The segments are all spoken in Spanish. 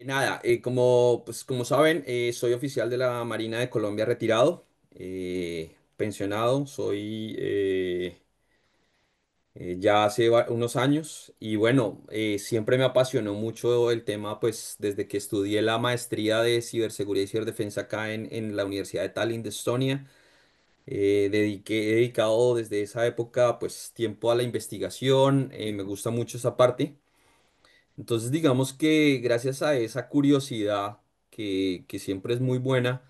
Nada, como saben, soy oficial de la Marina de Colombia retirado, pensionado, soy ya hace unos años y bueno, siempre me apasionó mucho el tema, pues desde que estudié la maestría de ciberseguridad y ciberdefensa acá en la Universidad de Tallinn de Estonia. He dedicado desde esa época pues tiempo a la investigación, me gusta mucho esa parte. Entonces, digamos que gracias a esa curiosidad que siempre es muy buena,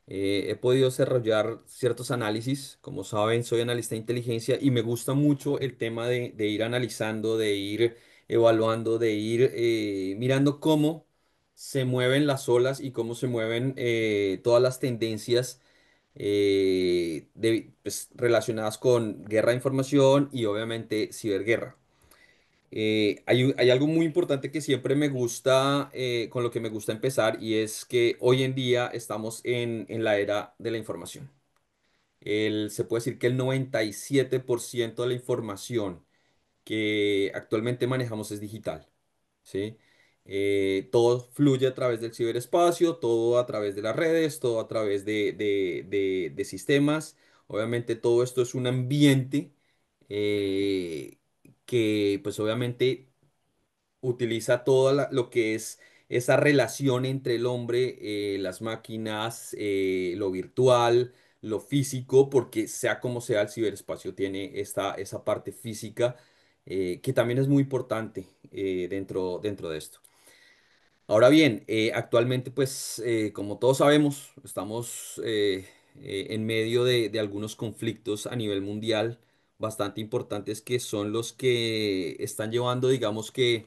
he podido desarrollar ciertos análisis. Como saben, soy analista de inteligencia y me gusta mucho el tema de ir analizando, de ir evaluando, de ir mirando cómo se mueven las olas y cómo se mueven todas las tendencias pues, relacionadas con guerra de información y obviamente ciberguerra. Hay algo muy importante que siempre me gusta, con lo que me gusta empezar, y es que hoy en día estamos en la era de la información. Se puede decir que el 97% de la información que actualmente manejamos es digital, ¿sí? Todo fluye a través del ciberespacio, todo a través de las redes, todo a través de sistemas. Obviamente todo esto es un ambiente que pues obviamente utiliza todo lo que es esa relación entre el hombre, las máquinas, lo virtual, lo físico, porque sea como sea, el ciberespacio tiene esa parte física que también es muy importante dentro de esto. Ahora bien, actualmente, pues, como todos sabemos, estamos en medio de algunos conflictos a nivel mundial bastante importantes que son los que están llevando, digamos que,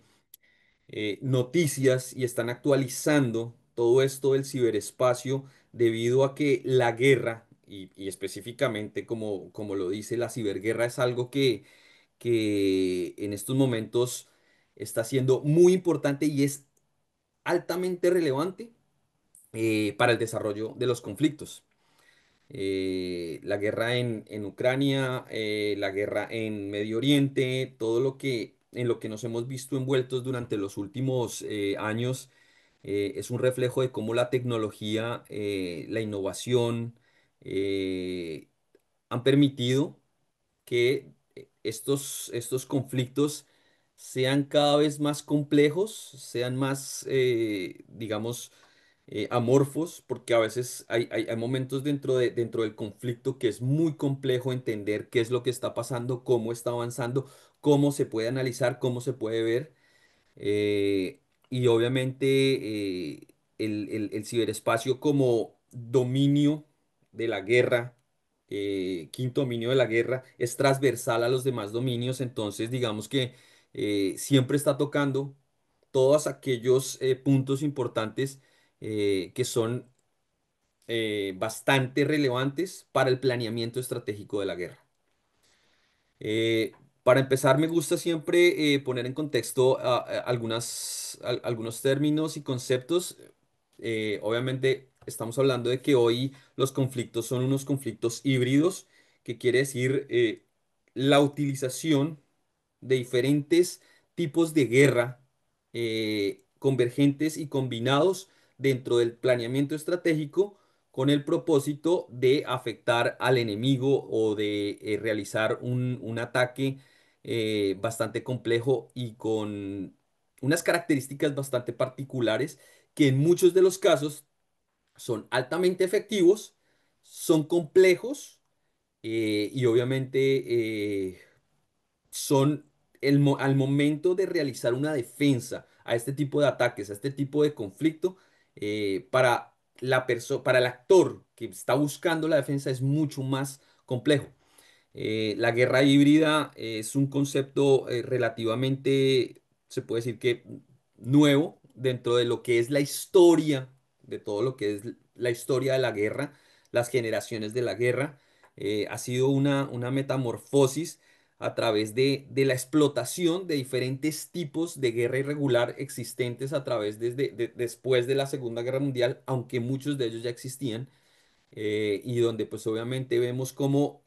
noticias y están actualizando todo esto del ciberespacio debido a que la guerra, y específicamente como lo dice la ciberguerra, es algo que en estos momentos está siendo muy importante y es altamente relevante para el desarrollo de los conflictos. La guerra en Ucrania, la guerra en Medio Oriente, todo en lo que nos hemos visto envueltos durante los últimos años, es un reflejo de cómo la tecnología, la innovación, eh, han permitido que estos conflictos sean cada vez más complejos, sean más, digamos, amorfos, porque a veces hay momentos dentro del conflicto que es muy complejo entender qué es lo que está pasando, cómo está avanzando, cómo se puede analizar, cómo se puede ver. Y obviamente el ciberespacio como dominio de la guerra, quinto dominio de la guerra, es transversal a los demás dominios, entonces digamos que siempre está tocando todos aquellos puntos importantes que son bastante relevantes para el planeamiento estratégico de la guerra. Eh, para empezar, me gusta siempre poner en contexto algunos términos y conceptos. Obviamente, estamos hablando de que hoy los conflictos son unos conflictos híbridos, que quiere decir la utilización de diferentes tipos de guerra convergentes y combinados dentro del planeamiento estratégico con el propósito de afectar al enemigo o de realizar un ataque bastante complejo y con unas características bastante particulares que en muchos de los casos son altamente efectivos, son complejos y obviamente son al momento de realizar una defensa a este tipo de ataques, a este tipo de conflicto, para para el actor que está buscando la defensa es mucho más complejo. La guerra híbrida es un concepto relativamente, se puede decir que nuevo dentro de lo que es la historia, de todo lo que es la historia de la guerra, las generaciones de la guerra. Ha sido una metamorfosis a través de la explotación de diferentes tipos de guerra irregular existentes a través después de la Segunda Guerra Mundial, aunque muchos de ellos ya existían, y donde pues obviamente vemos cómo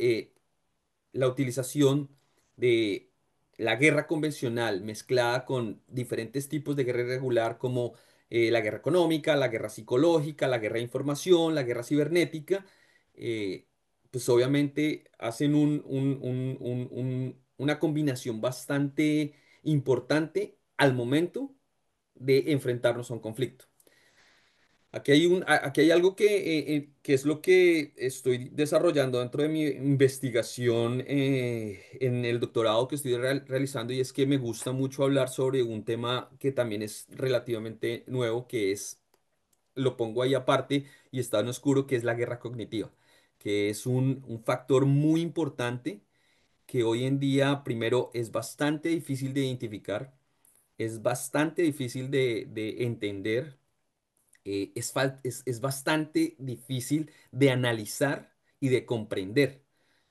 la utilización de la guerra convencional mezclada con diferentes tipos de guerra irregular como la guerra económica, la guerra psicológica, la guerra de información, la guerra cibernética, eh, pues obviamente hacen una combinación bastante importante al momento de enfrentarnos a un conflicto. Aquí hay algo que es lo que estoy desarrollando dentro de mi investigación en el doctorado que estoy realizando, y es que me gusta mucho hablar sobre un tema que también es relativamente nuevo, que es, lo pongo ahí aparte y está en oscuro, que es la guerra cognitiva, que es un factor muy importante que hoy en día, primero, es bastante difícil de identificar, es bastante difícil de entender, es bastante difícil de analizar y de comprender.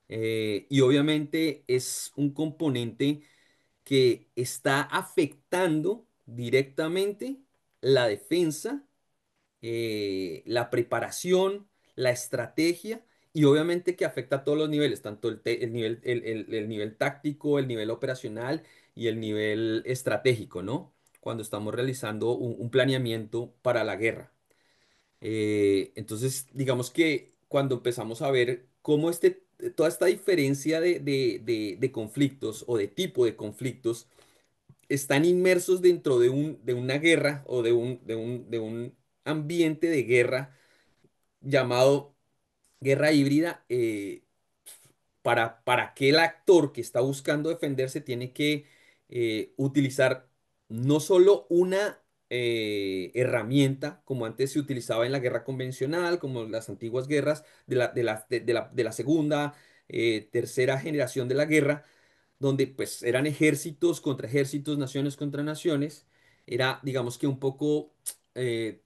Y obviamente es un componente que está afectando directamente la defensa, la preparación, la estrategia, y obviamente que afecta a todos los niveles, tanto el nivel, el nivel táctico, el nivel operacional y el nivel estratégico, ¿no? Cuando estamos realizando un planeamiento para la guerra. Entonces, digamos que cuando empezamos a ver cómo toda esta diferencia de conflictos o de tipo de conflictos están inmersos dentro de una guerra o de un ambiente de guerra llamado guerra híbrida, para aquel actor que está buscando defenderse tiene que utilizar no solo una herramienta como antes se utilizaba en la guerra convencional, como las antiguas guerras de la segunda, tercera generación de la guerra, donde pues eran ejércitos contra ejércitos, naciones contra naciones. Era, digamos que un poco,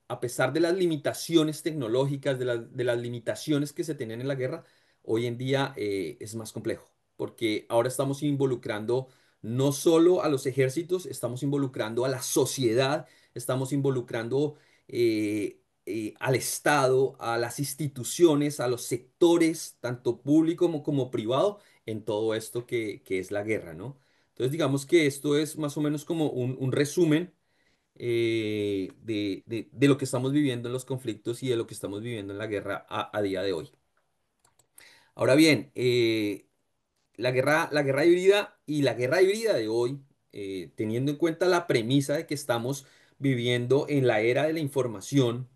a pesar de las limitaciones tecnológicas, de las limitaciones que se tenían en la guerra, hoy en día es más complejo, porque ahora estamos involucrando no solo a los ejércitos, estamos involucrando a la sociedad, estamos involucrando al Estado, a las instituciones, a los sectores, tanto público como privado, en todo esto que es la guerra, ¿no? Entonces, digamos que esto es más o menos como un resumen de lo que estamos viviendo en los conflictos y de lo que estamos viviendo en la guerra a día de hoy. Ahora bien, la guerra híbrida y la guerra híbrida de hoy, teniendo en cuenta la premisa de que estamos viviendo en la era de la información,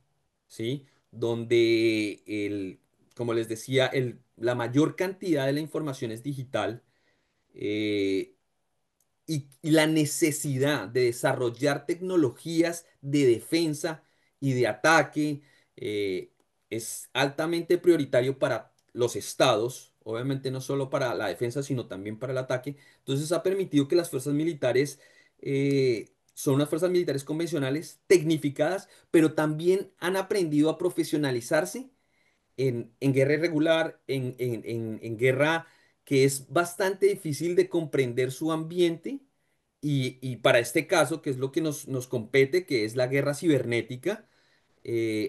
¿sí? Donde como les decía, la mayor cantidad de la información es digital, eh, y la necesidad de desarrollar tecnologías de defensa y de ataque eh, es altamente prioritario para los estados, obviamente no solo para la defensa, sino también para el ataque. Entonces ha permitido que las fuerzas militares son unas fuerzas militares convencionales, tecnificadas, pero también han aprendido a profesionalizarse en guerra irregular, en guerra que es bastante difícil de comprender su ambiente, y para este caso, que es lo que nos compete, que es la guerra cibernética,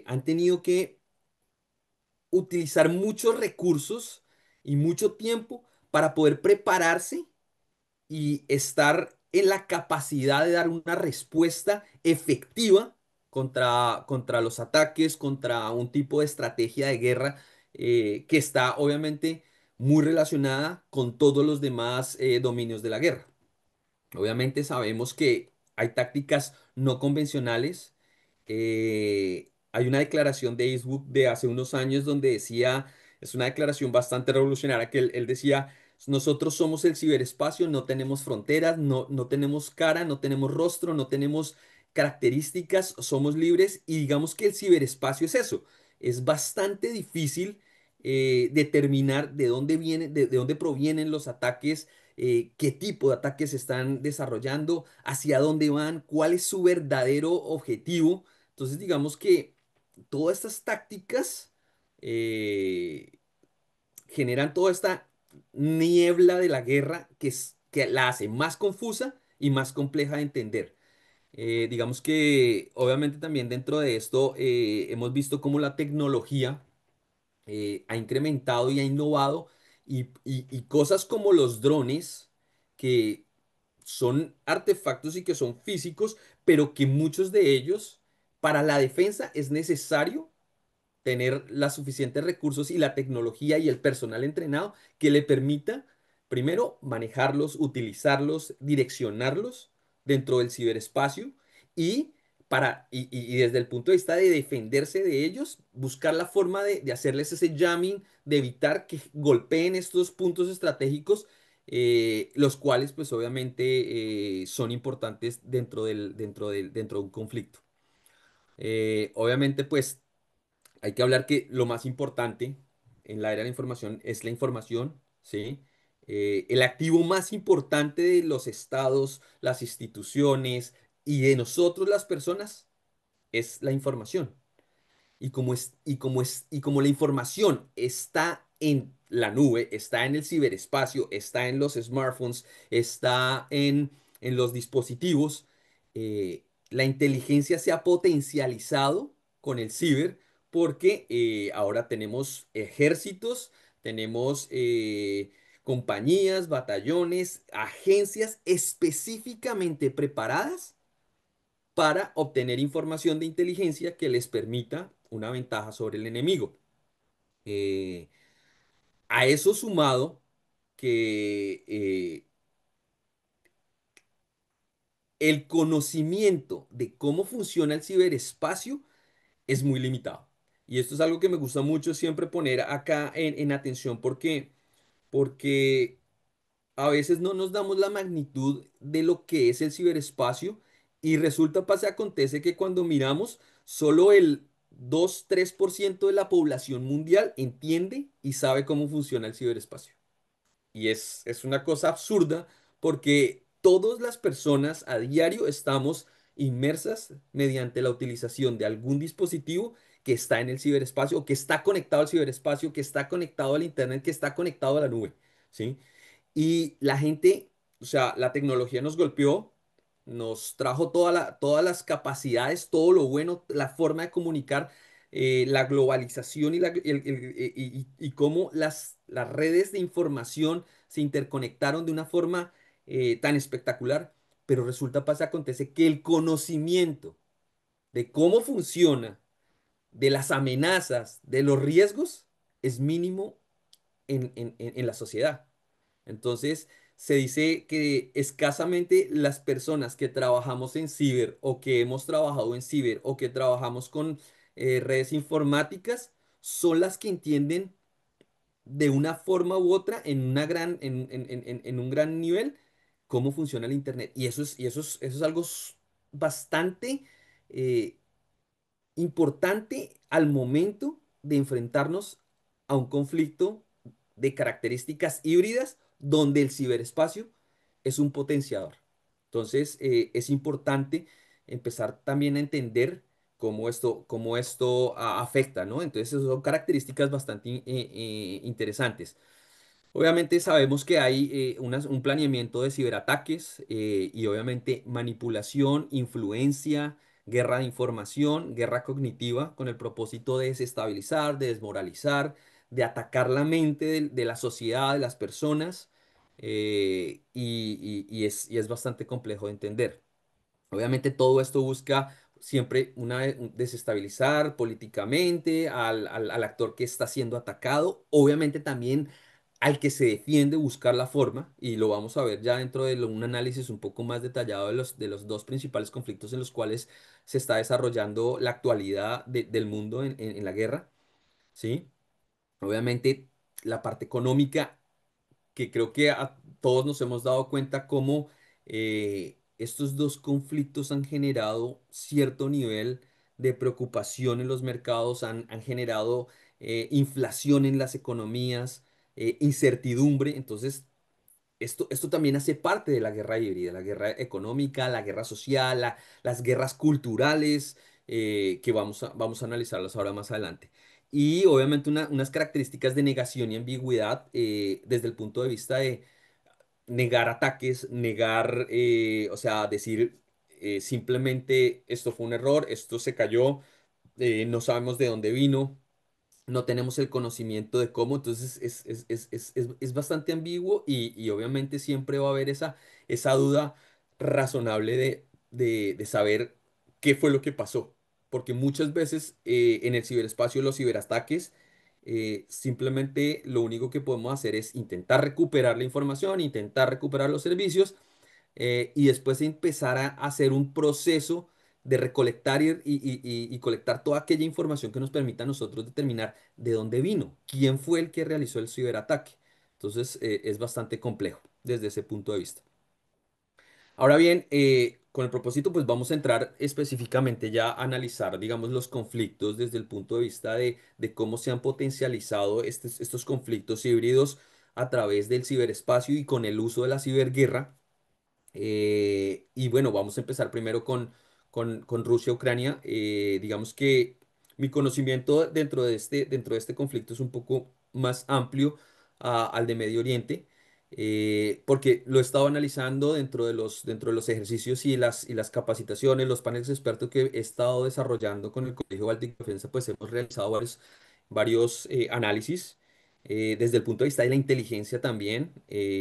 han tenido que utilizar muchos recursos y mucho tiempo para poder prepararse y estar en la capacidad de dar una respuesta efectiva contra los ataques, contra un tipo de estrategia de guerra que está obviamente muy relacionada con todos los demás dominios de la guerra. Obviamente sabemos que hay tácticas no convencionales. Hay una declaración de Eastwood de hace unos años donde decía, es una declaración bastante revolucionaria, que él decía, nosotros somos el ciberespacio, no tenemos fronteras, no tenemos cara, no tenemos rostro, no tenemos características, somos libres, y digamos que el ciberespacio es eso. Es bastante difícil determinar de dónde de dónde provienen los ataques, qué tipo de ataques se están desarrollando, hacia dónde van, cuál es su verdadero objetivo. Entonces, digamos que todas estas tácticas eh, generan toda esta niebla de la guerra que la hace más confusa y más compleja de entender. Digamos que obviamente también dentro de esto hemos visto cómo la tecnología ha incrementado y ha innovado, y cosas como los drones, que son artefactos y que son físicos, pero que muchos de ellos para la defensa es necesario tener los suficientes recursos y la tecnología y el personal entrenado que le permita, primero, manejarlos, utilizarlos, direccionarlos dentro del ciberespacio y, y desde el punto de vista de defenderse de ellos, buscar la forma de hacerles ese jamming, de evitar que golpeen estos puntos estratégicos. Los cuales pues obviamente son importantes dentro de un conflicto. Obviamente pues hay que hablar que lo más importante en la era de la información es la información, ¿sí? El activo más importante de los estados, las instituciones y de nosotros las personas es la información. Y como la información está en la nube, está en el ciberespacio, está en los smartphones, está en los dispositivos, la inteligencia se ha potencializado con el ciber porque ahora tenemos ejércitos, tenemos compañías, batallones, agencias específicamente preparadas para obtener información de inteligencia que les permita una ventaja sobre el enemigo. Eh, a eso sumado que el conocimiento de cómo funciona el ciberespacio es muy limitado. Y esto es algo que me gusta mucho siempre poner acá en atención porque a veces no nos damos la magnitud de lo que es el ciberespacio y resulta, pasa, acontece que cuando miramos, solo el 2-3% de la población mundial entiende y sabe cómo funciona el ciberespacio. Y es una cosa absurda porque todas las personas a diario estamos inmersas mediante la utilización de algún dispositivo que está en el ciberespacio o que está conectado al ciberespacio, que está conectado al internet, que está conectado a la nube, ¿sí? Y la gente, o sea, la tecnología nos golpeó, nos trajo todas las capacidades, todo lo bueno, la forma de comunicar, la globalización y, y cómo las redes de información se interconectaron de una forma tan espectacular, pero resulta, pasa, acontece que el conocimiento de cómo funciona, de las amenazas, de los riesgos, es mínimo en la sociedad. Entonces, se dice que escasamente las personas que trabajamos en ciber o que hemos trabajado en ciber o que trabajamos con redes informáticas son las que entienden de una forma u otra en una en un gran nivel cómo funciona el Internet. Eso es algo bastante eh, importante al momento de enfrentarnos a un conflicto de características híbridas donde el ciberespacio es un potenciador. Entonces, es importante empezar también a entender cómo esto afecta, ¿no? Entonces, son características bastante interesantes. Obviamente sabemos que hay un planeamiento de ciberataques y obviamente manipulación, influencia, guerra de información, guerra cognitiva con el propósito de desestabilizar, de desmoralizar, de atacar la mente de la sociedad, de las personas y es bastante complejo de entender. Obviamente todo esto busca siempre desestabilizar políticamente al actor que está siendo atacado, obviamente también al que se defiende buscar la forma, y lo vamos a ver ya dentro de un análisis un poco más detallado de los dos principales conflictos en los cuales se está desarrollando la actualidad del mundo en la guerra, ¿sí? Obviamente la parte económica que creo que a todos nos hemos dado cuenta cómo estos dos conflictos han generado cierto nivel de preocupación en los mercados, han generado inflación en las economías, incertidumbre. Entonces, esto también hace parte de la guerra híbrida, la guerra económica, la guerra social, las guerras culturales, que vamos a analizarlas ahora más adelante. Y obviamente unas características de negación y ambigüedad desde el punto de vista de negar ataques, negar, o sea, decir simplemente esto fue un error, esto se cayó, no sabemos de dónde vino, no tenemos el conocimiento de cómo, entonces es bastante ambiguo y obviamente siempre va a haber esa duda razonable de saber qué fue lo que pasó. porque muchas veces en el ciberespacio los ciberataques simplemente lo único que podemos hacer es intentar recuperar la información, intentar recuperar los servicios y después empezar a hacer un proceso de recolectar y colectar toda aquella información que nos permita a nosotros determinar de dónde vino, quién fue el que realizó el ciberataque. Entonces, es bastante complejo desde ese punto de vista. Ahora bien, con el propósito, pues vamos a entrar específicamente ya a analizar, digamos, los conflictos desde el punto de vista de cómo se han potencializado estos conflictos híbridos a través del ciberespacio y con el uso de la ciberguerra. Y bueno, vamos a empezar primero con Rusia-Ucrania. Digamos que mi conocimiento dentro de este conflicto es un poco más amplio al de Medio Oriente, porque lo he estado analizando dentro de los ejercicios y las capacitaciones, los paneles expertos que he estado desarrollando con el Colegio Báltico de Defensa, pues hemos realizado varios análisis desde el punto de vista de la inteligencia también,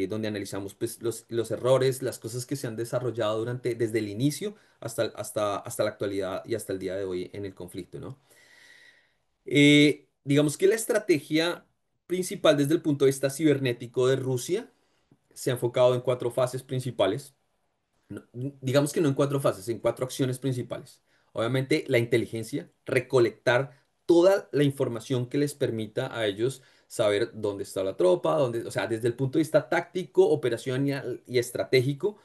donde analizamos pues, los errores, las cosas que se han desarrollado desde el inicio hasta la actualidad y hasta el día de hoy en el conflicto, ¿no? Digamos que la estrategia principal desde el punto de vista cibernético de Rusia se ha enfocado en cuatro fases principales. Digamos que no en cuatro fases, en cuatro acciones principales. Obviamente, la inteligencia, recolectar toda la información que les permita a ellos saber dónde está la tropa, o sea, desde el punto de vista táctico, operacional y estratégico,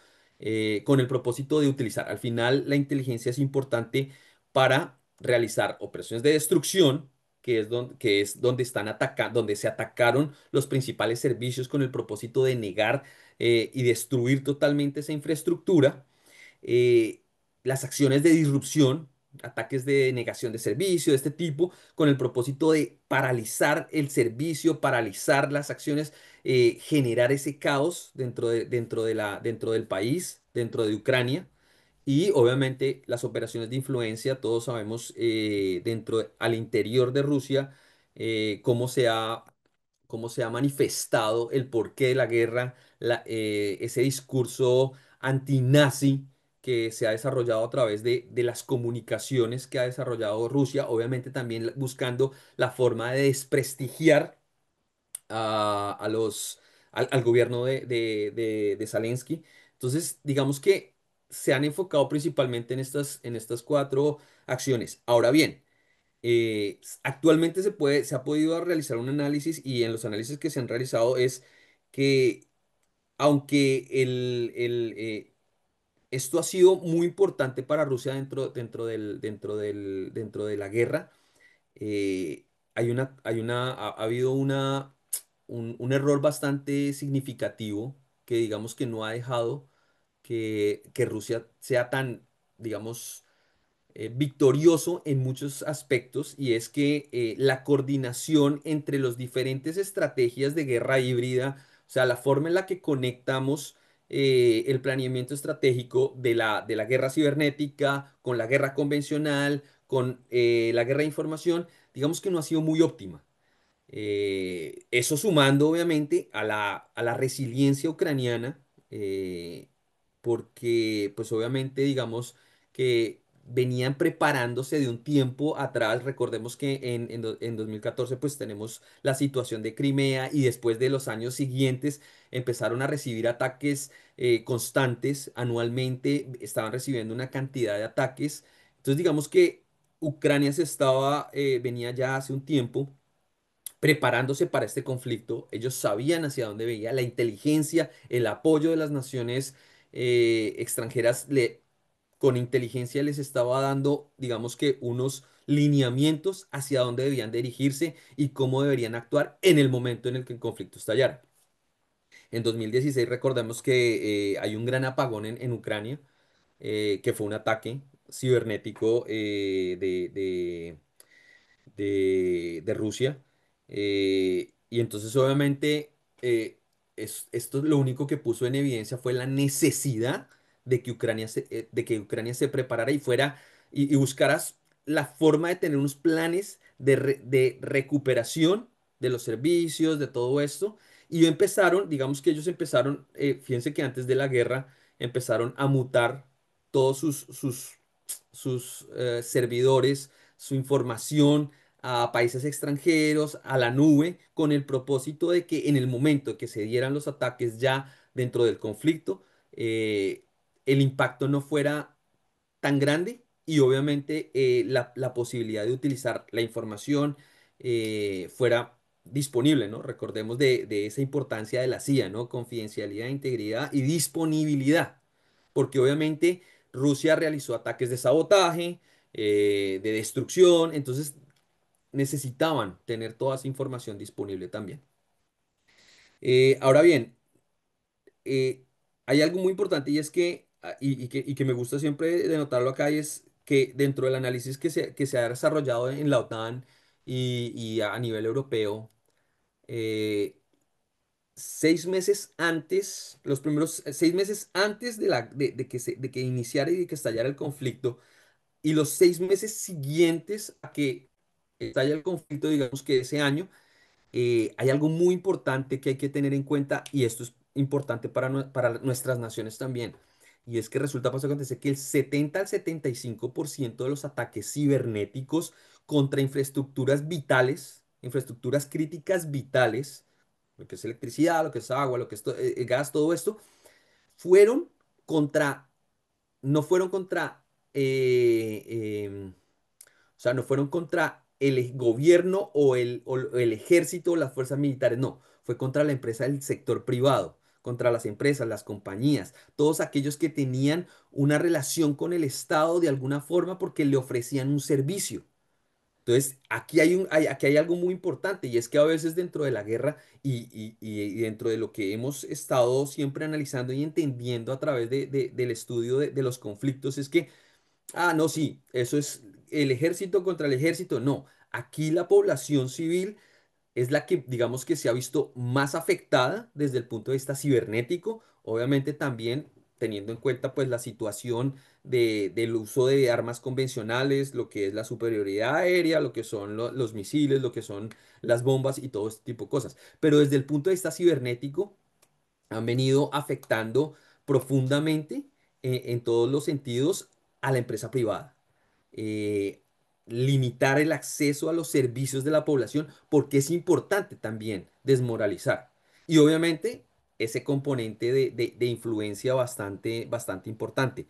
con el propósito de utilizar. Al final, la inteligencia es importante para realizar operaciones de destrucción, que es donde donde se atacaron los principales servicios con el propósito de negar y destruir totalmente esa infraestructura, eh, las acciones de disrupción, ataques de negación de servicio, de este tipo, con el propósito de paralizar el servicio, paralizar las acciones, generar ese caos dentro del país, dentro de Ucrania. Y obviamente las operaciones de influencia, todos sabemos al interior de Rusia, cómo se ha manifestado el porqué de la guerra, ese discurso antinazi que se ha desarrollado a través de las comunicaciones que ha desarrollado Rusia, obviamente también buscando la forma de desprestigiar a, a los, al gobierno de Zelensky. Entonces, digamos que se han enfocado principalmente en estas cuatro acciones. Ahora bien, actualmente se ha podido realizar un análisis y en los análisis que se han realizado es que aunque esto ha sido muy importante para Rusia dentro de la guerra, ha habido un error bastante significativo que digamos que no ha dejado que Rusia sea tan, digamos, victorioso en muchos aspectos y es que la coordinación entre las diferentes estrategias de guerra híbrida, o sea, la forma en la que conectamos el planeamiento estratégico de la guerra cibernética con la guerra convencional, con la guerra de información, digamos que no ha sido muy óptima. Eso sumando obviamente a la resiliencia ucraniana, eh, porque pues obviamente digamos que venían preparándose de un tiempo atrás. Recordemos que en 2014 pues tenemos la situación de Crimea y después de los años siguientes empezaron a recibir ataques constantes anualmente, estaban recibiendo una cantidad de ataques. Entonces digamos que Ucrania venía ya hace un tiempo preparándose para este conflicto. Ellos sabían hacia dónde veía la inteligencia, el apoyo de las naciones extranjeras con inteligencia les estaba dando, digamos que, unos lineamientos hacia dónde debían dirigirse y cómo deberían actuar en el momento en el que el conflicto estallara. En 2016 recordemos que hay un gran apagón en Ucrania, que fue un ataque cibernético de Rusia. Y entonces obviamente esto lo único que puso en evidencia fue la necesidad de que Ucrania se preparara y fuera y buscara la forma de tener unos planes de recuperación de los servicios, de todo esto. Y empezaron, digamos que ellos empezaron, fíjense que antes de la guerra empezaron a mutar todos sus sus servidores, su información a países extranjeros, a la nube, con el propósito de que en el momento que se dieran los ataques ya dentro del conflicto, eh, el impacto no fuera tan grande y obviamente la posibilidad de utilizar la información fuera disponible, ¿no? Recordemos de esa importancia de la CIA, ¿no? Confidencialidad, integridad y disponibilidad, porque obviamente Rusia realizó ataques de sabotaje, de destrucción, entonces necesitaban tener toda esa información disponible también. Ahora bien, eh, hay algo muy importante y es que, y que me gusta siempre denotarlo acá, y es que dentro del análisis que se ha desarrollado en la OTAN y a nivel europeo, eh, 6 meses antes, los primeros 6 meses antes de que iniciara y de que estallara el conflicto, y los 6 meses siguientes a que estalla el conflicto, digamos que ese año, hay algo muy importante que hay que tener en cuenta y esto es importante para nuestras naciones también. Y es que resulta, pasa, acontece que el 70 al 75% de los ataques cibernéticos contra infraestructuras vitales, infraestructuras críticas vitales, lo que es electricidad, lo que es agua, lo que es gas, todo esto, fueron contra, no fueron contra o sea, no fueron contra el gobierno o el ejército o las fuerzas militares, no, fue contra la empresa del sector privado, contra las empresas, las compañías, todos aquellos que tenían una relación con el Estado de alguna forma porque le ofrecían un servicio. Entonces, aquí hay algo muy importante y es que a veces dentro de la guerra y dentro de lo que hemos estado siempre analizando y entendiendo a través del estudio de los conflictos, es que no, sí, eso es el ejército contra el ejército. No, aquí la población civil es la que, digamos que se ha visto más afectada desde el punto de vista cibernético, obviamente también teniendo en cuenta pues la situación del uso de armas convencionales, lo que es la superioridad aérea, lo que son los misiles, lo que son las bombas y todo este tipo de cosas. Pero desde el punto de vista cibernético, han venido afectando profundamente en todos los sentidos a la empresa privada. Eh, Limitar el acceso a los servicios de la población porque es importante también desmoralizar. Y obviamente ese componente de influencia bastante, bastante importante.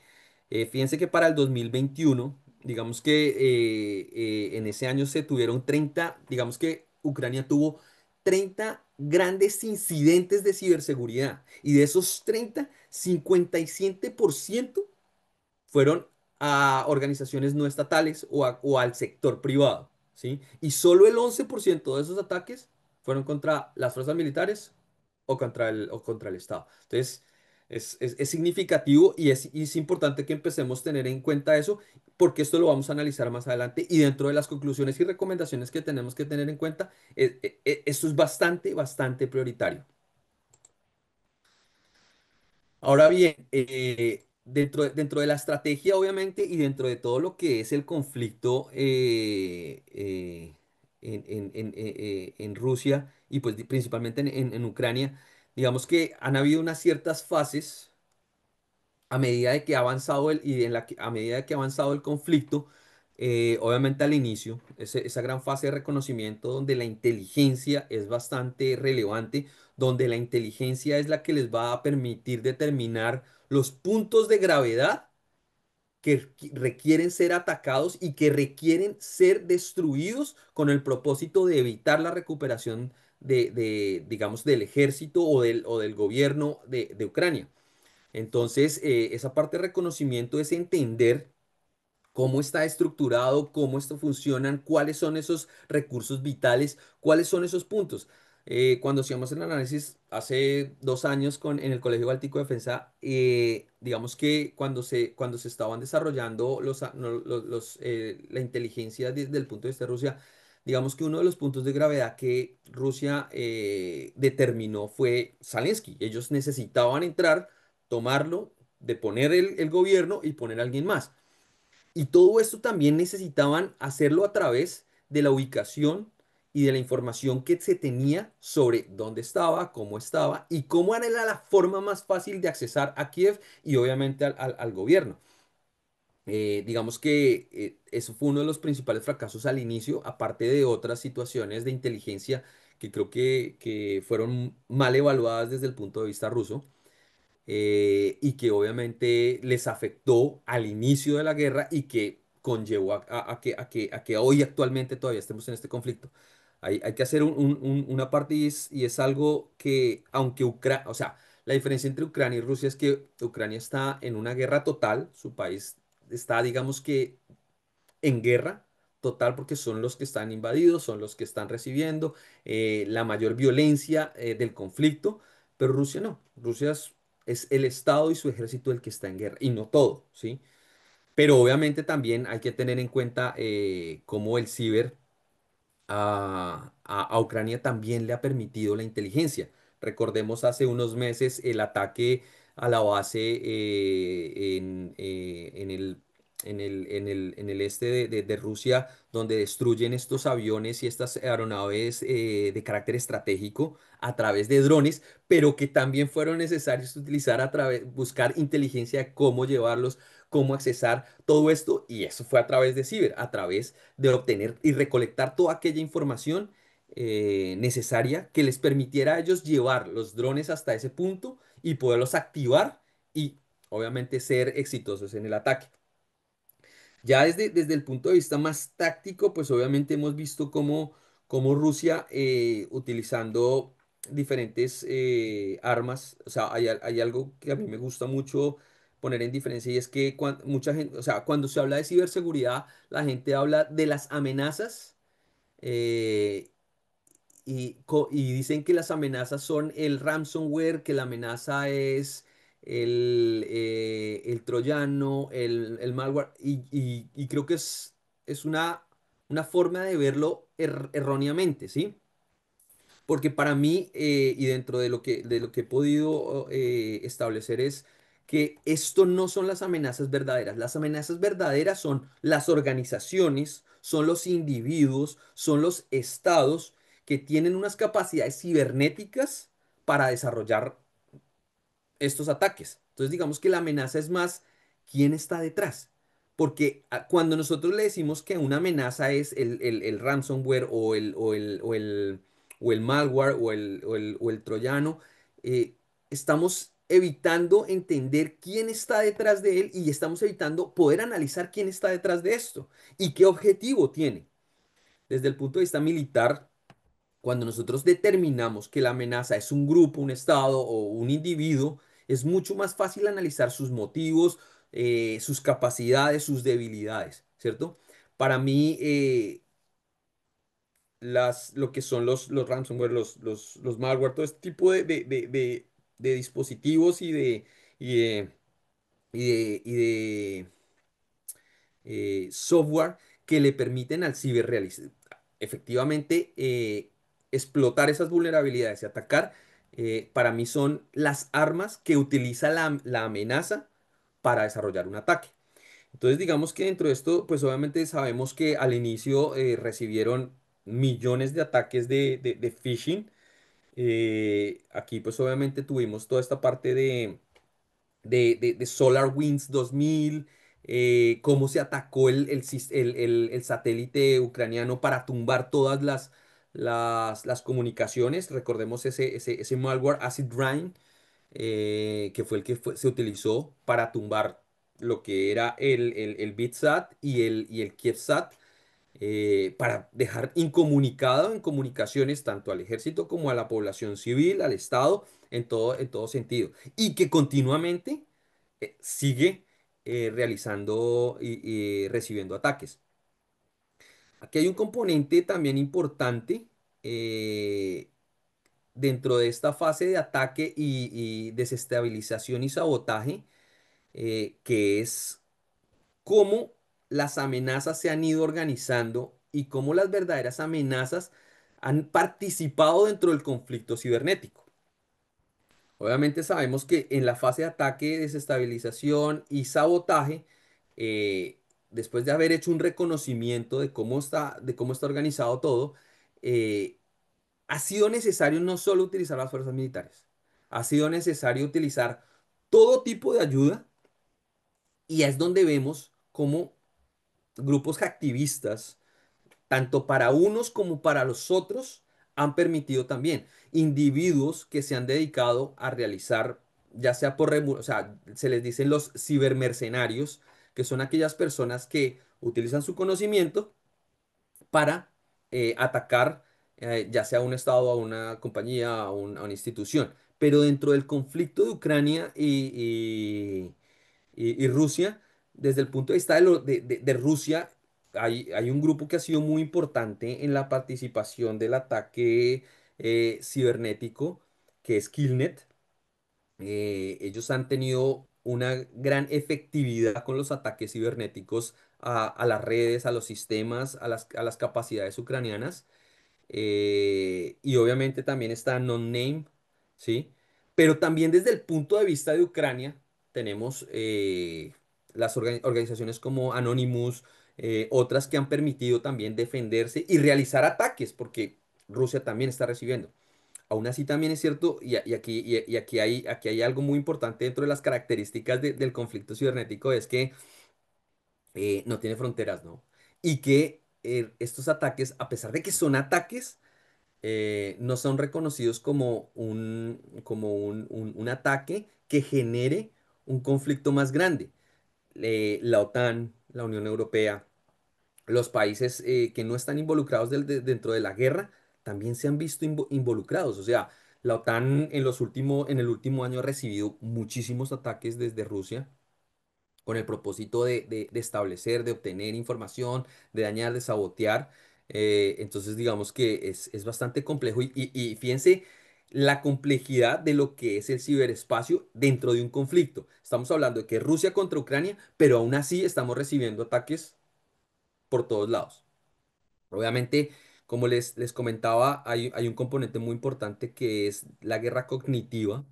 Fíjense que para el 2021, digamos que en ese año se tuvieron 30, digamos que Ucrania tuvo 30 grandes incidentes de ciberseguridad. Y de esos 30, 57% fueron a organizaciones no estatales o al sector privado, ¿sí? Y solo el 11% de esos ataques fueron contra las fuerzas militares o contra el Estado. Entonces, es significativo y es importante que empecemos a tener en cuenta eso, porque esto lo vamos a analizar más adelante y dentro de las conclusiones y recomendaciones que tenemos que tener en cuenta, esto es bastante, bastante prioritario. Ahora bien, dentro de la estrategia, obviamente, y dentro de todo lo que es el conflicto en Rusia y pues principalmente en Ucrania, digamos que han habido unas ciertas fases a medida de que ha avanzado a medida de que ha avanzado el conflicto, obviamente al inicio, esa gran fase de reconocimiento donde la inteligencia es bastante relevante, donde la inteligencia es la que les va a permitir determinar los puntos de gravedad que requieren ser atacados y que requieren ser destruidos con el propósito de evitar la recuperación digamos, del ejército o del gobierno de Ucrania. Entonces, esa parte de reconocimiento es entender cómo está estructurado, cómo esto funciona, cuáles son esos recursos vitales, cuáles son esos puntos. Cuando hacíamos el análisis hace 2 años en el Colegio Báltico de Defensa, digamos que cuando se estaban desarrollando no, la inteligencia desde el punto de vista de Rusia, digamos que uno de los puntos de gravedad que Rusia determinó fue Zelensky. Ellos necesitaban entrar, tomarlo, deponer el gobierno y poner a alguien más. Y todo esto también necesitaban hacerlo a través de la ubicación y de la información que se tenía sobre dónde estaba y cómo era la forma más fácil de accesar a Kiev y obviamente al gobierno. Digamos que eso fue uno de los principales fracasos al inicio, aparte de otras situaciones de inteligencia que creo que fueron mal evaluadas desde el punto de vista ruso, y que obviamente les afectó al inicio de la guerra y que conllevó a que hoy actualmente todavía estemos en este conflicto. Hay que hacer una parte y es algo que, aunque Ucrania, o sea, la diferencia entre Ucrania y Rusia es que Ucrania está en una guerra total, su país está, digamos que, en guerra total porque son los que están invadidos, son los que están recibiendo la mayor violencia del conflicto, pero Rusia no. Rusia es el Estado y su ejército el que está en guerra, y no todo, ¿sí? Pero obviamente también hay que tener en cuenta cómo el ciber a Ucrania también le ha permitido la inteligencia. Recordemos hace unos meses el ataque a la base en el este de Rusia, donde destruyen estos aviones y estas aeronaves de carácter estratégico a través de drones, pero que también fueron necesarios utilizar buscar inteligencia de cómo llevarlos, cómo accesar todo esto, y eso fue a través de ciber, a través de obtener y recolectar toda aquella información necesaria que les permitiera a ellos llevar los drones hasta ese punto y poderlos activar y obviamente ser exitosos en el ataque. Ya desde el punto de vista más táctico, pues obviamente hemos visto cómo Rusia, utilizando diferentes armas, o sea, hay algo que a mí me gusta mucho poner en diferencia, y es que mucha gente, o sea, cuando se habla de ciberseguridad, la gente habla de las amenazas, eh, y dicen que las amenazas son el ransomware, que la amenaza es el troyano, el malware, y creo que es una forma de verlo erróneamente, ¿sí? Porque para mí, y dentro de lo que he podido establecer, es que esto no son las amenazas verdaderas. Las amenazas verdaderas son las organizaciones, son los individuos, son los estados que tienen unas capacidades cibernéticas para desarrollar estos ataques. Entonces, digamos que la amenaza es más quién está detrás. Porque cuando nosotros le decimos que una amenaza es el ransomware o el malware o el troyano, estamos evitando entender quién está detrás de él, y estamos evitando poder analizar quién está detrás de esto y qué objetivo tiene. Desde el punto de vista militar, cuando nosotros determinamos que la amenaza es un grupo, un estado o un individuo, es mucho más fácil analizar sus motivos, sus capacidades, sus debilidades, ¿cierto? Para mí, lo que son los ransomware, los malware, todo este tipo de dispositivos y de, y de software que le permiten al ciberrealista efectivamente explotar esas vulnerabilidades y atacar, para mí son las armas que utiliza la amenaza para desarrollar un ataque. Entonces, digamos que dentro de esto, pues obviamente sabemos que al inicio recibieron millones de ataques de phishing. Aquí pues obviamente tuvimos toda esta parte de SolarWinds 2000, cómo se atacó el satélite ucraniano para tumbar todas las comunicaciones. Recordemos ese malware Acid Rain, que fue el que se utilizó para tumbar lo que era el Bitsat y el Kievsat, para dejar incomunicado en comunicaciones tanto al ejército como a la población civil, al Estado, en todo sentido. Y que continuamente sigue realizando y recibiendo ataques. Aquí hay un componente también importante eh, dentro de esta fase de ataque y desestabilización y sabotaje, que es cómo las amenazas se han ido organizando y cómo las verdaderas amenazas han participado dentro del conflicto cibernético. Obviamente sabemos que en la fase de ataque, desestabilización y sabotaje, después de haber hecho un reconocimiento de cómo está organizado todo, eh, ha sido necesario no solo utilizar las fuerzas militares, ha sido necesario utilizar todo tipo de ayuda, y es donde vemos cómo grupos hacktivistas, tanto para unos como para los otros, han permitido también individuos que se han dedicado a realizar, ya sea o sea, se les dicen los cibermercenarios, que son aquellas personas que utilizan su conocimiento para atacar, ya sea a un estado, a una compañía, a una institución. Pero dentro del conflicto de Ucrania y Rusia, desde el punto de vista de Rusia, hay un grupo que ha sido muy importante en la participación del ataque cibernético, que es Killnet. Ellos han tenido una gran efectividad con los ataques cibernéticos a las redes, a los sistemas, a las capacidades ucranianas. Y obviamente también está Non-Name, ¿sí? Pero también desde el punto de vista de Ucrania tenemos las organizaciones como Anonymous, otras que han permitido también defenderse y realizar ataques, porque Rusia también está recibiendo. Aún así también es cierto, y aquí hay algo muy importante dentro de las características del conflicto cibernético, es que no tiene fronteras, ¿no? Y que estos ataques, a pesar de que son ataques, no son reconocidos como un ataque que genere un conflicto más grande. La OTAN, la Unión Europea, los países que no están involucrados dentro de la guerra, también se han visto involucrados. O sea, la OTAN en el último año ha recibido muchísimos ataques desde Rusia con el propósito de establecer, de obtener información, de dañar, de sabotear. Entonces, digamos que es bastante complejo y fíjense la complejidad de lo que es el ciberespacio dentro de un conflicto. Estamos hablando de que Rusia contra Ucrania, pero aún así estamos recibiendo ataques por todos lados. Obviamente, como les comentaba, hay un componente muy importante que es la guerra cognitiva,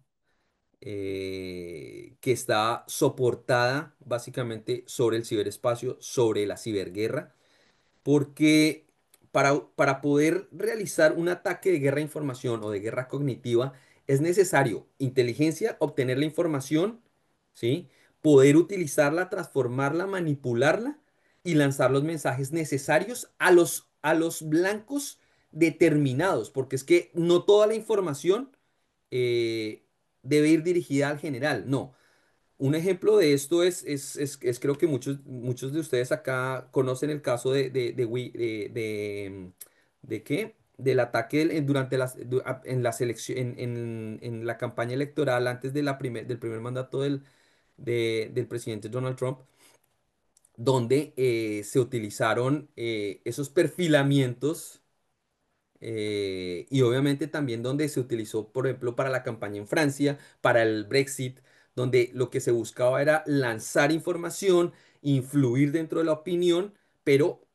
que está soportada básicamente sobre el ciberespacio, sobre la ciberguerra, porque para poder realizar un ataque de guerra de información o de guerra cognitiva es necesario inteligencia, obtener la información, ¿sí? Poder utilizarla, transformarla, manipularla y lanzar los mensajes necesarios a los blancos determinados, porque es que no toda la información eh, debe ir dirigida al general, no. Un ejemplo de esto es creo que muchos de ustedes acá conocen el caso ¿de qué? Del ataque durante en la selección, en la campaña electoral antes del primer mandato del presidente Donald Trump, donde se utilizaron esos perfilamientos y obviamente también donde se utilizó, por ejemplo, para la campaña en Francia, para el Brexit, donde lo que se buscaba era lanzar información, influir dentro de la opinión, pero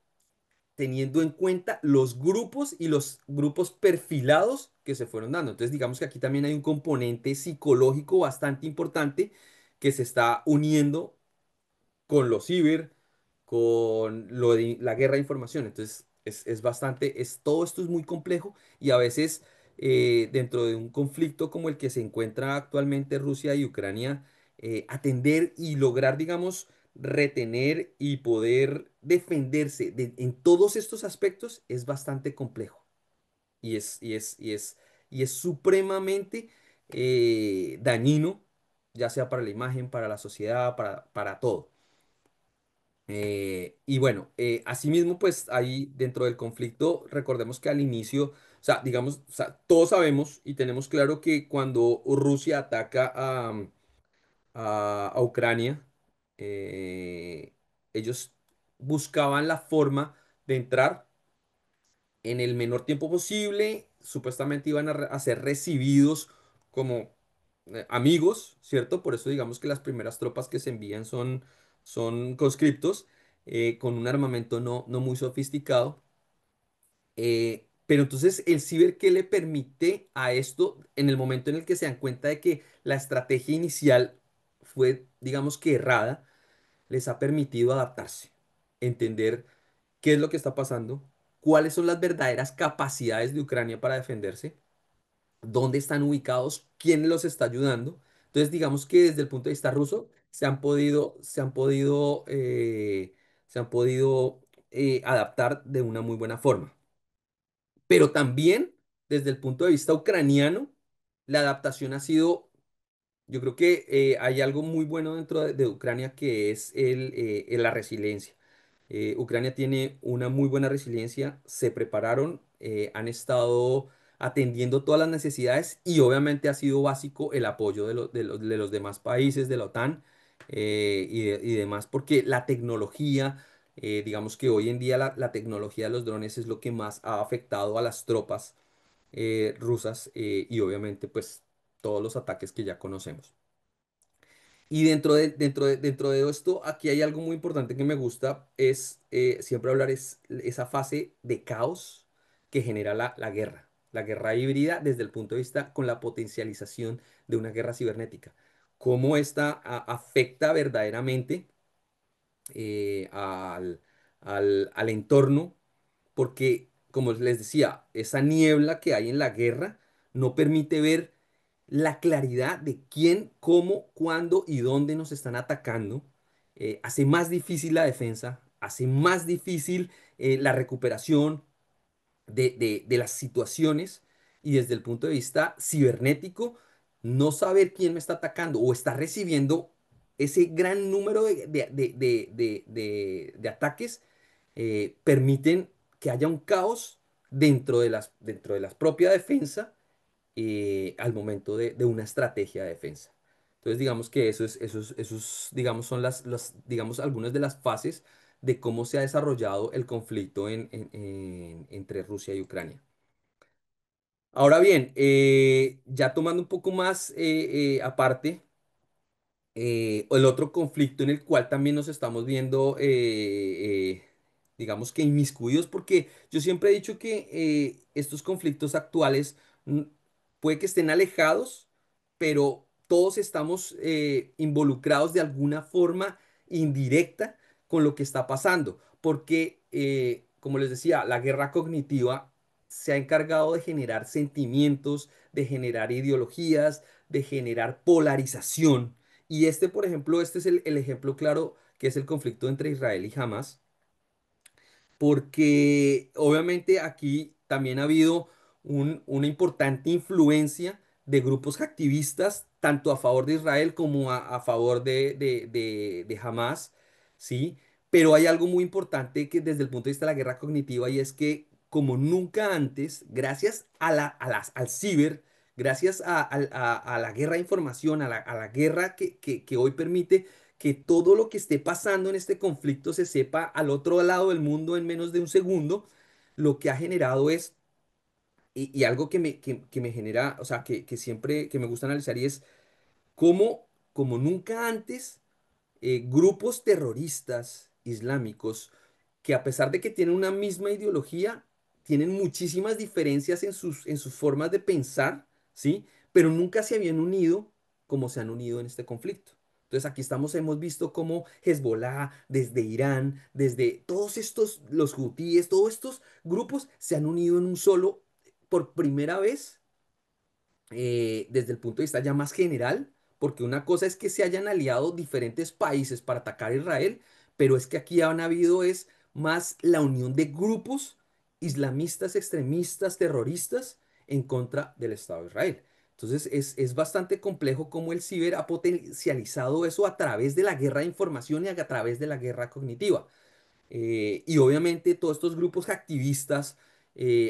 teniendo en cuenta los grupos y los grupos perfilados que se fueron dando. Entonces, digamos que aquí también hay un componente psicológico bastante importante que se está uniendo con los ciber, con lo de la guerra de información. Entonces, es bastante, todo esto es muy complejo y a veces dentro de un conflicto como el que se encuentra actualmente Rusia y Ucrania, atender y lograr, digamos, retener y poder defenderse en todos estos aspectos es bastante complejo y es supremamente dañino, ya sea para la imagen, para la sociedad, para todo. Y bueno, asimismo, pues ahí dentro del conflicto, recordemos que al inicio, o sea, digamos, o sea, todos sabemos y tenemos claro que cuando Rusia ataca a Ucrania, ellos buscaban la forma de entrar en el menor tiempo posible, supuestamente iban a ser recibidos como amigos, ¿cierto? Por eso digamos que las primeras tropas que se envían son conscriptos con un armamento no muy sofisticado. Pero entonces el ciber, ¿qué le permite a esto en el momento en el que se dan cuenta de que la estrategia inicial fue, digamos que errada? Les ha permitido adaptarse, entender qué es lo que está pasando, cuáles son las verdaderas capacidades de Ucrania para defenderse, dónde están ubicados, quién los está ayudando. Entonces, digamos que desde el punto de vista ruso, se han podido adaptar de una muy buena forma. Pero también, desde el punto de vista ucraniano, la adaptación ha sido, yo creo que hay algo muy bueno dentro de Ucrania que es la resiliencia. Ucrania tiene una muy buena resiliencia, se prepararon, han estado atendiendo todas las necesidades y obviamente ha sido básico el apoyo de los demás países de la OTAN y demás, porque la tecnología, digamos que hoy en día la tecnología de los drones es lo que más ha afectado a las tropas rusas y obviamente pues todos los ataques que ya conocemos. Y dentro de esto, aquí hay algo muy importante que me gusta, es siempre hablar es esa fase de caos que genera la guerra híbrida desde el punto de vista con la potencialización de una guerra cibernética. Cómo esta afecta verdaderamente al, al entorno, porque, como les decía, esa niebla que hay en la guerra no permite ver la claridad de quién, cómo, cuándo y dónde nos están atacando. Hace más difícil la defensa, hace más difícil la recuperación de las situaciones y desde el punto de vista cibernético, no saber quién me está atacando o está recibiendo ese gran número de ataques permiten que haya un caos dentro de la propia defensa al momento de una estrategia de defensa. Entonces, digamos que digamos, son digamos, algunas de las fases de cómo se ha desarrollado el conflicto entre Rusia y Ucrania. Ahora bien, ya tomando un poco más aparte, el otro conflicto en el cual también nos estamos viendo, digamos que inmiscuidos, porque yo siempre he dicho que estos conflictos actuales mm, puede que estén alejados, pero todos estamos involucrados de alguna forma indirecta con lo que está pasando, porque, como les decía, la guerra cognitiva se ha encargado de generar sentimientos, de generar ideologías, de generar polarización y este, por ejemplo, este es el ejemplo claro que es el conflicto entre Israel y Hamas, porque obviamente aquí también ha habido una importante influencia de grupos activistas, tanto a favor de Israel como a favor de Hamas, ¿sí? Pero hay algo muy importante que desde el punto de vista de la guerra cognitiva y es que como nunca antes, gracias al ciber, gracias a la guerra de información, a la guerra que hoy permite que todo lo que esté pasando en este conflicto se sepa al otro lado del mundo en menos de un segundo, lo que ha generado es, y algo que me genera, o sea, que siempre que me gusta analizar y es cómo, como nunca antes, grupos terroristas islámicos que a pesar de que tienen una misma ideología, tienen muchísimas diferencias en sus formas de pensar, ¿sí? Pero nunca se habían unido como se han unido en este conflicto. Entonces aquí estamos, hemos visto cómo Hezbollah, desde Irán, desde todos estos, los hutíes, todos estos grupos se han unido en un solo, por primera vez desde el punto de vista ya más general, porque una cosa es que se hayan aliado diferentes países para atacar a Israel, pero es que aquí han habido es más la unión de grupos islamistas, extremistas, terroristas en contra del Estado de Israel. Entonces es bastante complejo cómo el ciber ha potencializado eso a través de la guerra de información y a través de la guerra cognitiva. Y obviamente todos estos grupos activistas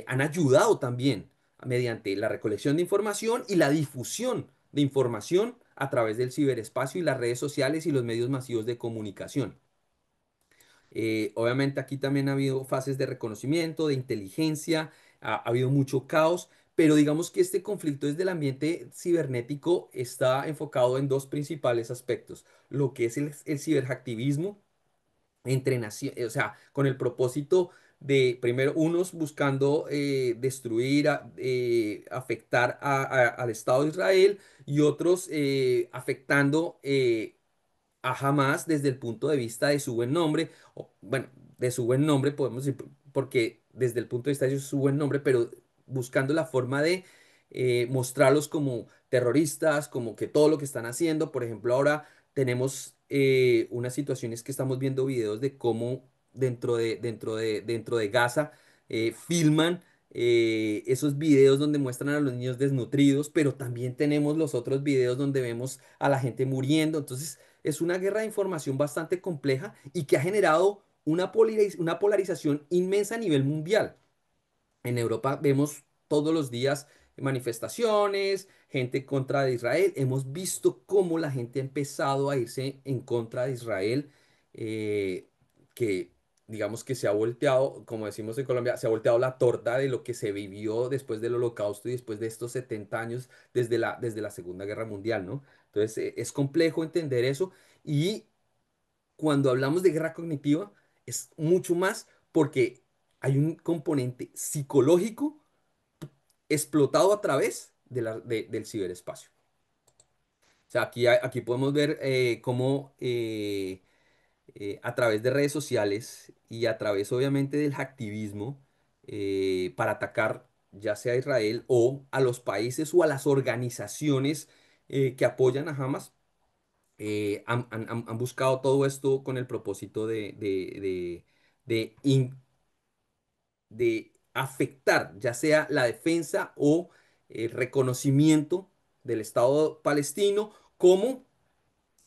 han ayudado también mediante la recolección de información y la difusión de información a través del ciberespacio y las redes sociales y los medios masivos de comunicación. Obviamente aquí también ha habido fases de reconocimiento, de inteligencia, ha habido mucho caos, pero digamos que este conflicto desde el ambiente cibernético está enfocado en dos principales aspectos, lo que es el ciberactivismo entre o sea, con el propósito de, primero, unos buscando destruir, afectar al Estado de Israel y otros afectando a Hamas desde el punto de vista de su buen nombre, o, bueno, de su buen nombre podemos decir, porque desde el punto de vista de su buen nombre, pero buscando la forma de mostrarlos como terroristas, como que todo lo que están haciendo, por ejemplo, ahora tenemos unas situaciones que estamos viendo videos de cómo dentro de Gaza filman esos videos donde muestran a los niños desnutridos, pero también tenemos los otros videos donde vemos a la gente muriendo. Entonces, es una guerra de información bastante compleja y que ha generado una polarización inmensa a nivel mundial. En Europa vemos todos los días manifestaciones, gente contra de Israel. Hemos visto cómo la gente ha empezado a irse en contra de Israel, eh, que digamos que se ha volteado, como decimos en Colombia, se ha volteado la torta de lo que se vivió después del Holocausto y después de estos 70 años desde la Segunda Guerra Mundial, ¿no? Entonces, es complejo entender eso y cuando hablamos de guerra cognitiva es mucho más porque hay un componente psicológico explotado a través del ciberespacio. O sea, aquí podemos ver cómo a través de redes sociales y a través obviamente del hacktivismo para atacar ya sea a Israel o a los países o a las organizaciones que apoyan a Hamas, han buscado todo esto con el propósito de de afectar ya sea la defensa o el reconocimiento del Estado palestino como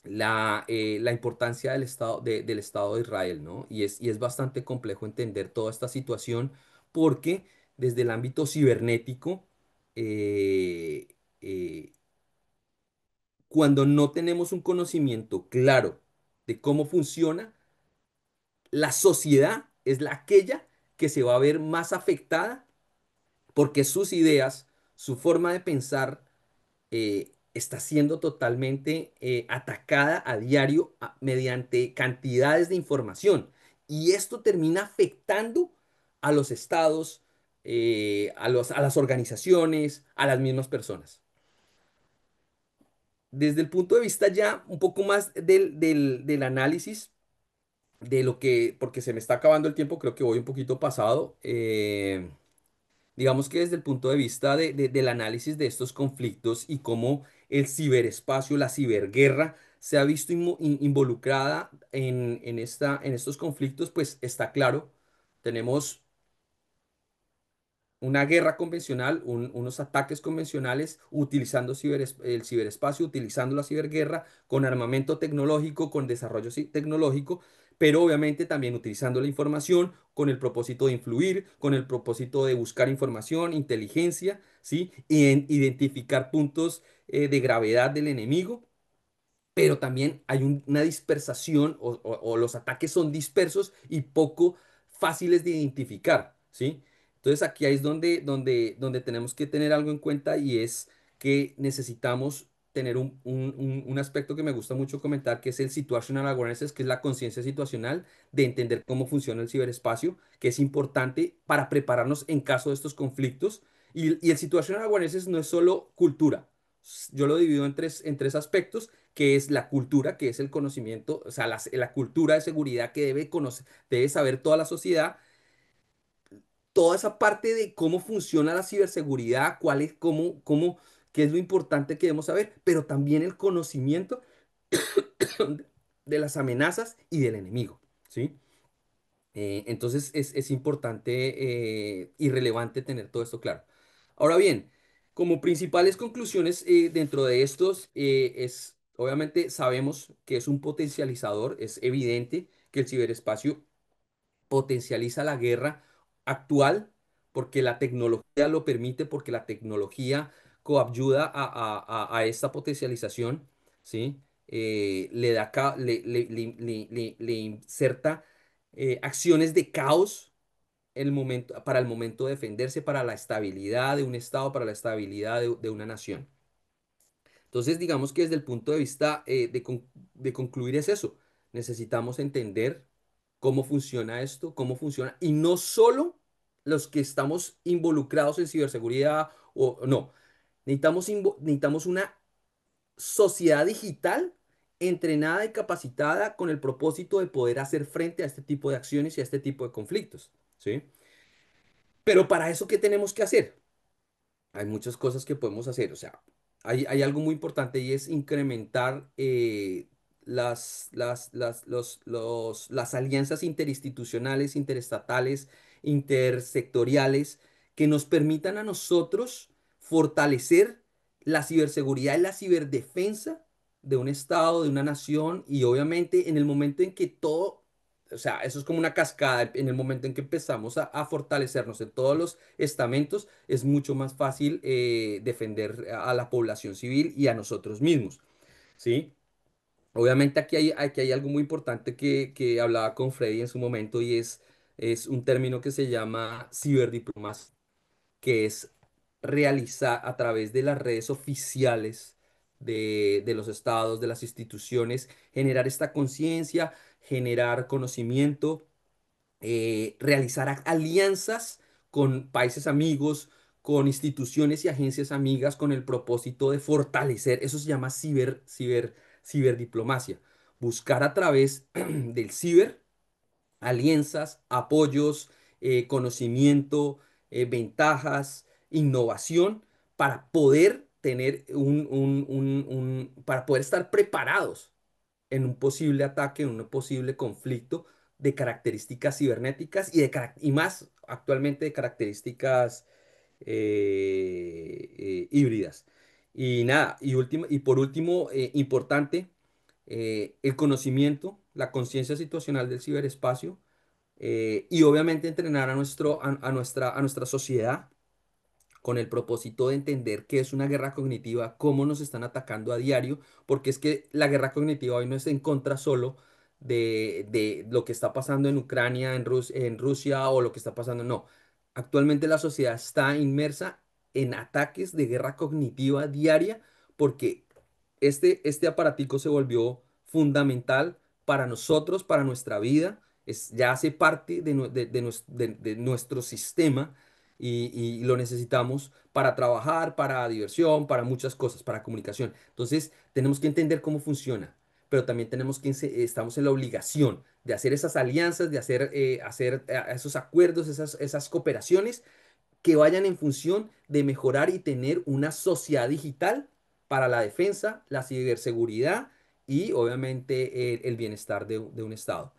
la importancia del Estado de Israel, ¿no? Y es bastante complejo entender toda esta situación porque desde el ámbito cibernético, eh, eh, cuando no tenemos un conocimiento claro de cómo funciona, la sociedad es aquella que se va a ver más afectada porque sus ideas, su forma de pensar está siendo totalmente atacada a diario mediante cantidades de información. Y esto termina afectando a los estados, a las organizaciones, a las mismas personas. Desde el punto de vista ya un poco más del análisis de lo que, porque se me está acabando el tiempo, creo que voy un poquito pasado. Digamos que desde el punto de vista del análisis de estos conflictos y cómo el ciberespacio, la ciberguerra, se ha visto involucrada en estos conflictos, pues está claro, tenemos una guerra convencional, unos ataques convencionales, utilizando el ciberespacio, utilizando la ciberguerra con armamento tecnológico, con desarrollo tecnológico, pero obviamente también utilizando la información con el propósito de influir, con el propósito de buscar información, inteligencia, ¿sí? Y en identificar puntos de gravedad del enemigo, pero también hay una dispersación o los ataques son dispersos y poco fáciles de identificar, ¿sí? Entonces aquí es donde tenemos que tener algo en cuenta y es que necesitamos tener un aspecto que me gusta mucho comentar, que es el situational awareness, que es la conciencia situacional de entender cómo funciona el ciberespacio, que es importante para prepararnos en caso de estos conflictos. Y el situational awareness no es solo cultura. Yo lo divido en tres aspectos que es la cultura, que es el conocimiento, o sea, la cultura de seguridad que debe conocer, debe saber toda la sociedad, toda esa parte de cómo funciona la ciberseguridad, cuál es, qué es lo importante que debemos saber, pero también el conocimiento de las amenazas y del enemigo, ¿sí? Entonces es importante y relevante tener todo esto claro. Ahora bien, como principales conclusiones dentro de estos obviamente sabemos que es un potencializador, es evidente que el ciberespacio potencializa la guerra actual porque la tecnología lo permite, porque la tecnología coadyuda a esta potencialización, ¿sí? Le da, le inserta acciones de caos para el momento de defenderse, para la estabilidad de un Estado, para la estabilidad de una nación. Entonces, digamos que desde el punto de vista de concluir es eso. Necesitamos entender cómo funciona esto, cómo funciona, y no solo los que estamos involucrados en ciberseguridad o no. Necesitamos una sociedad digital entrenada y capacitada con el propósito de poder hacer frente a este tipo de acciones y a este tipo de conflictos, ¿sí? Pero para eso, ¿qué tenemos que hacer? Hay muchas cosas que podemos hacer, o sea, hay algo muy importante y es incrementar, las alianzas interinstitucionales, interestatales, intersectoriales, que nos permitan a nosotros fortalecer la ciberseguridad y la ciberdefensa de un estado, de una nación, y obviamente en el momento en que todo, o sea, eso es como una cascada, en el momento en que empezamos a fortalecernos en todos los estamentos, es mucho más fácil defender a la población civil y a nosotros mismos, ¿sí? Obviamente aquí hay algo muy importante que hablaba con Freddy en su momento y es un término que se llama ciberdiplomacia, que es realizar a través de las redes oficiales de los estados, de las instituciones, generar esta conciencia, generar conocimiento, realizar alianzas con países amigos, con instituciones y agencias amigas con el propósito de fortalecer, eso se llama ciberdiplomacia, buscar a través del ciber alianzas, apoyos, conocimiento, ventajas, innovación para poder tener para poder estar preparados en un posible ataque, en un posible conflicto de características cibernéticas y más actualmente de características híbridas. Y nada, y por último, importante, el conocimiento, la conciencia situacional del ciberespacio y obviamente entrenar a nuestra sociedad con el propósito de entender qué es una guerra cognitiva, cómo nos están atacando a diario, porque es que la guerra cognitiva hoy no es en contra solo de lo que está pasando en Ucrania, en Rusia o lo que está pasando, no. Actualmente la sociedad está inmersa en ataques de guerra cognitiva diaria porque este aparatico se volvió fundamental para nosotros, para nuestra vida, ya hace parte de nuestro sistema y lo necesitamos para trabajar, para diversión, para muchas cosas, para comunicación. Entonces, tenemos que entender cómo funciona, pero también estamos en la obligación de hacer esas alianzas, de hacer esos acuerdos, esas cooperaciones que vayan en función de mejorar y tener una sociedad digital para la defensa, la ciberseguridad y obviamente el bienestar de un Estado.